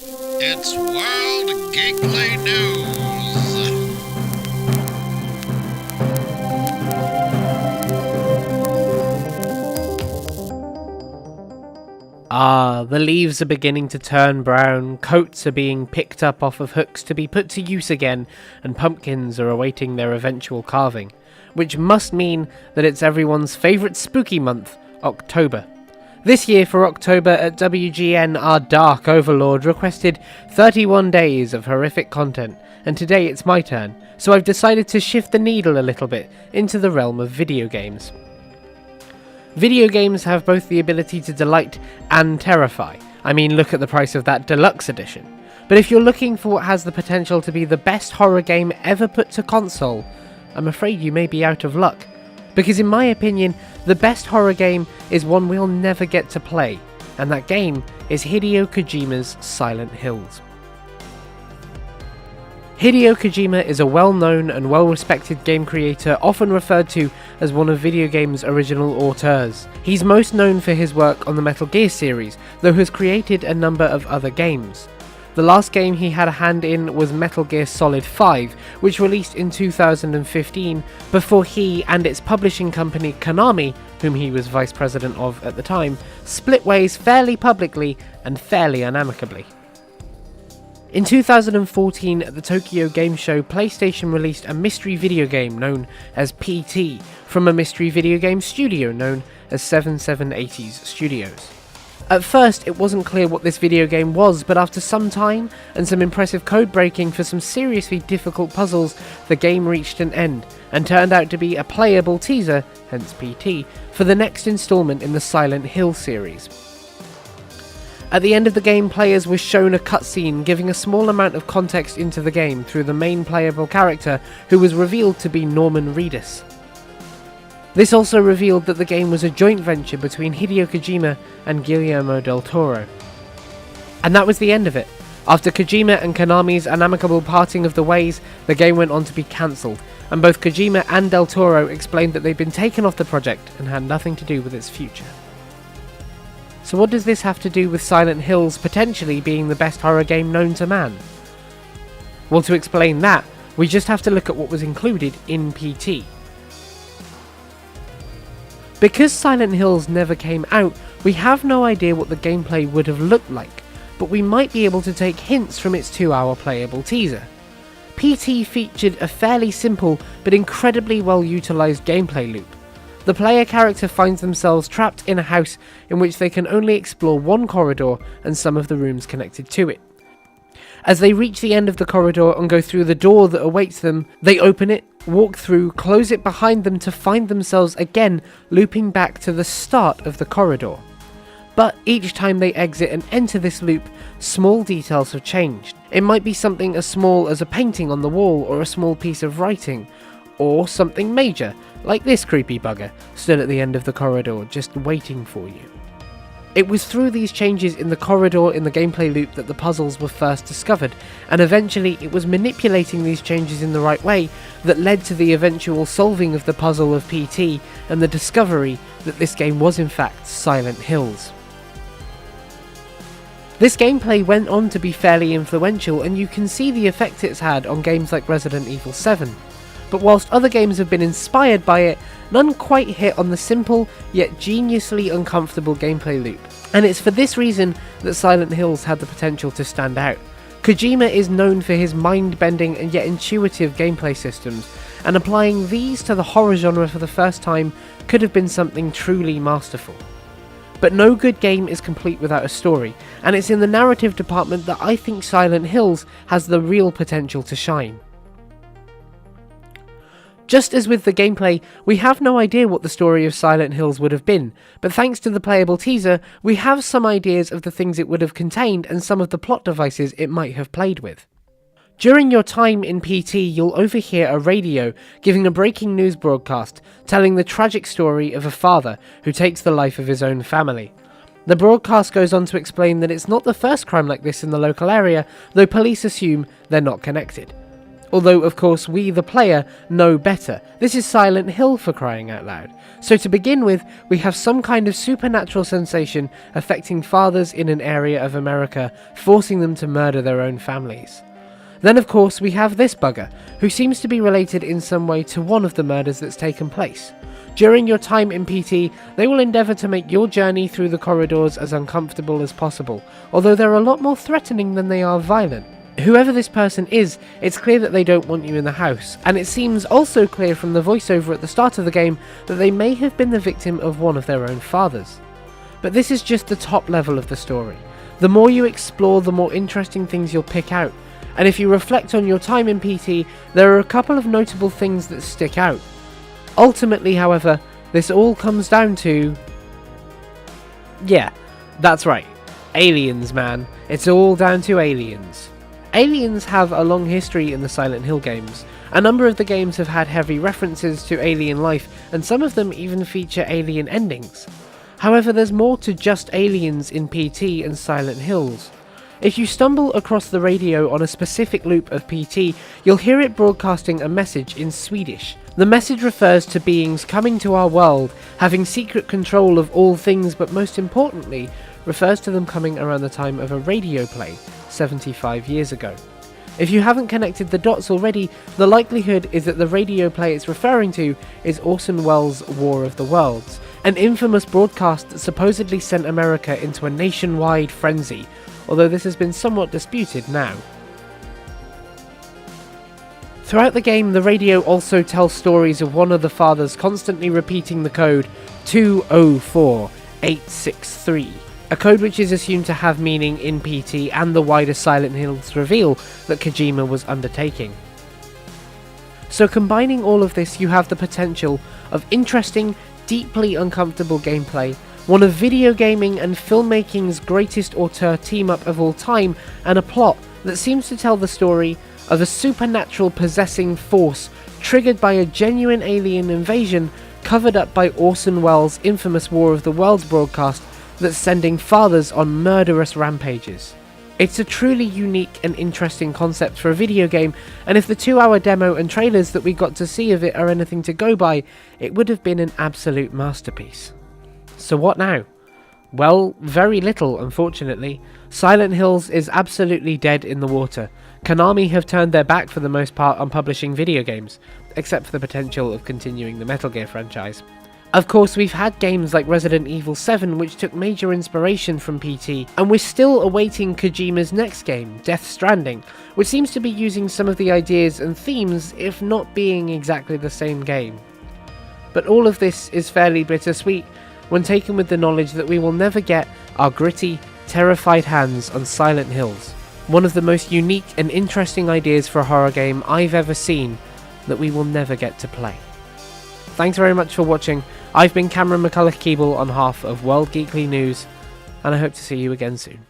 It's World Geekly News. The leaves are beginning to turn brown, coats are being picked up off of hooks to be put to use again, and pumpkins are awaiting their eventual carving, which must mean that it's everyone's favourite spooky month, October. This year for October at WGN, our Dark Overlord requested 31 days of horrific content, and today it's my turn, so I've decided to shift the needle a little bit into the realm of video games. Video games have both the ability to delight and terrify. I mean, look at the price of that deluxe edition. But if you're looking for what has the potential to be the best horror game ever put to console, I'm afraid you may be out of luck. Because in my opinion, the best horror game is one we'll never get to play, and that game is Hideo Kojima's Silent Hills. Hideo Kojima is a well-known and well-respected game creator, often referred to as one of video games' original auteurs. He's most known for his work on the Metal Gear series, though has created a number of other games. The last game he had a hand in was Metal Gear Solid 5, which released in 2015, before he and its publishing company Konami, whom he was vice president of at the time, split ways fairly publicly and fairly unamicably. In 2014, at the Tokyo Game Show, PlayStation released a mystery video game known as PT from a mystery video game studio known as 7780s Studios. At first, it wasn't clear what this video game was, but after some time and some impressive code breaking for some seriously difficult puzzles, the game reached an end and turned out to be a playable teaser, hence PT, for the next installment in the Silent Hill series. At the end of the game, players were shown a cutscene giving a small amount of context into the game through the main playable character, who was revealed to be Norman Reedus. This also revealed that the game was a joint venture between Hideo Kojima and Guillermo del Toro. And that was the end of it. After Kojima and Konami's amicable parting of the ways, the game went on to be cancelled, and both Kojima and del Toro explained that they'd been taken off the project and had nothing to do with its future. So what does this have to do with Silent Hills potentially being the best horror game known to man? Well, to explain that, we just have to look at what was included in PT. Because Silent Hills never came out, we have no idea what the gameplay would have looked like, but we might be able to take hints from its 2-hour playable teaser. PT featured a fairly simple but incredibly well utilised gameplay loop. The player character finds themselves trapped in a house in which they can only explore one corridor and some of the rooms connected to it. As they reach the end of the corridor and go through the door that awaits them, they open it, walk through, close it behind them to find themselves again looping back to the start of the corridor. But each time they exit and enter this loop, small details have changed. It might be something as small as a painting on the wall or a small piece of writing, or something major, like this creepy bugger, stood at the end of the corridor just waiting for you. It was through these changes in the corridor in the gameplay loop that the puzzles were first discovered, and eventually it was manipulating these changes in the right way that led to the eventual solving of the puzzle of PT and the discovery that this game was in fact Silent Hills. This gameplay went on to be fairly influential, and you can see the effect it's had on games like Resident Evil 7. But whilst other games have been inspired by it, none quite hit on the simple yet geniusly uncomfortable gameplay loop. And it's for this reason that Silent Hills had the potential to stand out. Kojima is known for his mind-bending and yet intuitive gameplay systems, and applying these to the horror genre for the first time could have been something truly masterful. But no good game is complete without a story, and it's in the narrative department that I think Silent Hills has the real potential to shine. Just as with the gameplay, we have no idea what the story of Silent Hills would have been, but thanks to the playable teaser, we have some ideas of the things it would have contained and some of the plot devices it might have played with. During your time in PT, you'll overhear a radio giving a breaking news broadcast telling the tragic story of a father who takes the life of his own family. The broadcast goes on to explain that it's not the first crime like this in the local area, though police assume they're not connected. Although, of course, we, the player, know better. This is Silent Hill, for crying out loud. So to begin with, we have some kind of supernatural sensation affecting fathers in an area of America, forcing them to murder their own families. Then, of course, we have this bugger, who seems to be related in some way to one of the murders that's taken place. During your time in PT, they will endeavour to make your journey through the corridors as uncomfortable as possible, although they're a lot more threatening than they are violent. Whoever this person is, it's clear that they don't want you in the house, and it seems also clear from the voiceover at the start of the game that they may have been the victim of one of their own fathers. But this is just the top level of the story. The more you explore, the more interesting things you'll pick out, and if you reflect on your time in PT, there are a couple of notable things that stick out. Ultimately, however, this all comes down to... yeah, that's right. Aliens, man. It's all down to aliens. Aliens have a long history in the Silent Hill games. A number of the games have had heavy references to alien life, and some of them even feature alien endings. However, there's more to just aliens in PT and Silent Hills. If you stumble across the radio on a specific loop of PT, you'll hear it broadcasting a message in Swedish. The message refers to beings coming to our world, having secret control of all things, but most importantly, refers to them coming around the time of a radio play 75 years ago. If you haven't connected the dots already, the likelihood is that the radio play it's referring to is Orson Welles' War of the Worlds, an infamous broadcast that supposedly sent America into a nationwide frenzy, although this has been somewhat disputed now. Throughout the game, the radio also tells stories of one of the fathers constantly repeating the code 204863. A code which is assumed to have meaning in PT and the wider Silent Hills reveal that Kojima was undertaking. So combining all of this, you have the potential of interesting, deeply uncomfortable gameplay, one of video gaming and filmmaking's greatest auteur team-up of all time, and a plot that seems to tell the story of a supernatural possessing force triggered by a genuine alien invasion covered up by Orson Welles' infamous War of the Worlds broadcast that's sending fathers on murderous rampages. It's a truly unique and interesting concept for a video game, and if the 2-hour demo and trailers that we got to see of it are anything to go by, it would have been an absolute masterpiece. So what now? Well, very little, unfortunately. Silent Hills is absolutely dead in the water. Konami have turned their back for the most part on publishing video games, except for the potential of continuing the Metal Gear franchise. Of course, we've had games like Resident Evil 7 which took major inspiration from PT, and we're still awaiting Kojima's next game, Death Stranding, which seems to be using some of the ideas and themes, if not being exactly the same game. But all of this is fairly bittersweet when taken with the knowledge that we will never get our gritty, terrified hands on Silent Hills, one of the most unique and interesting ideas for a horror game I've ever seen that we will never get to play. Thanks very much for watching. I've been Cameron McCulloch-Keeble on behalf of World Geekly News, and I hope to see you again soon.